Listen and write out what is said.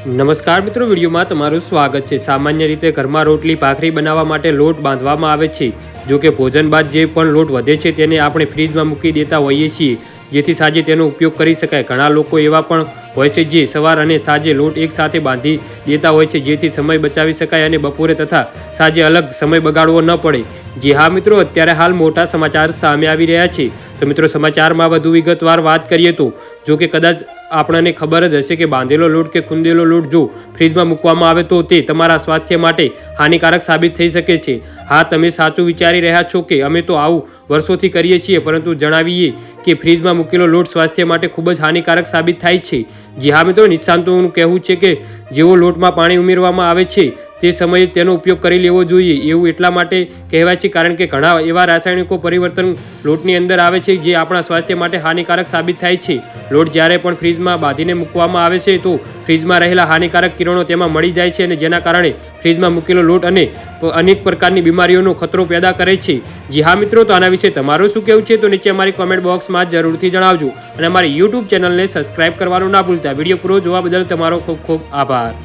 નમસ્કાર મિત્રો, વિડીયોમાં તમારું સ્વાગત છે। સામાન્ય રીતે ઘરમાં રોટલી ભાખરી બનાવવા માટે લોટ બાંધવામાં આવે છે। જો કે ભોજન બાદ જે પણ લોટ વધે છે તેને આપણે ફ્રીજમાં મૂકી દેતા હોઈએ છીએ, જેથી સાંજે તેનો ઉપયોગ કરી શકાય। ઘણા લોકો એવા પણ હોય છે જે સવાર અને સાંજે લોટ એકસાથે બાંધી દેતા હોય છે, જેથી સમય બચાવી શકાય અને બપોરે તથા સાંજે અલગ સમય બગાડવો ન પડે। જી હા મિત્રો, અત્યારે હાલ મોટા સમાચાર સામે આવી રહ્યા છે। તો મિત્રો, સમાચારમાં વધુ વિગતવાર વાત કરીએ તો જો કે કદાચ આપણને ખબર જ હશે કે બાંધેલો લોટ કે ખૂંદેલો લોટ જો ફ્રીજમાં મૂકવામાં આવે તો તે તમારા સ્વાસ્થ્ય માટે હાનિકારક સાબિત થઈ શકે છે। હા, તમે સાચું વિચારી રહ્યા છો કે અમે તો આવું વર્ષોથી કરીએ છીએ, પરંતુ જણાવીએ કે ફ્રીજમાં મૂકેલો લોટ સ્વાસ્થ્ય માટે ખૂબ જ હાનિકારક સાબિત થાય છે। જી હા મિત્રો, નિષ્ણાતોનું કહેવું છે કે જેવો લોટમાં પાણી ઉમેરવામાં આવે છે તે સમયે તેનો ઉપયોગ કરી લેવો જોઈએ। એવું એટલા માટે કહેવાય છે કારણ કે ઘણા એવા રાસાયણિકો પરિવર્તન લોટની અંદર આવે છે જે આપણા સ્વાસ્થ્ય માટે હાનિકારક સાબિત થાય છે। લોટ જ્યારે પણ ફ્રીજમાં બાંધીને મૂકવામાં આવે છે તો ફ્રીજમાં રહેલા હાનિકારક કિરણો તેમાં મળી જાય છે અને જેના કારણે ફ્રીજમાં મૂકેલો લોટ અને અનેક પ્રકારની બીમારીઓનો ખતરો પેદા કરે છે। જી હા મિત્રો, તો આના વિશે તમારું શું કહેવું છે તો નીચે અમારી કોમેન્ટ બોક્સમાં જરૂરથી જણાવજો અને અમારી યુટ્યુબ ચેનલને સબસ્ક્રાઇબ કરવાનું ના ભૂલતા। વિડીયો પૂરો જોવા બદલ તમારો ખૂબ ખૂબ આભાર।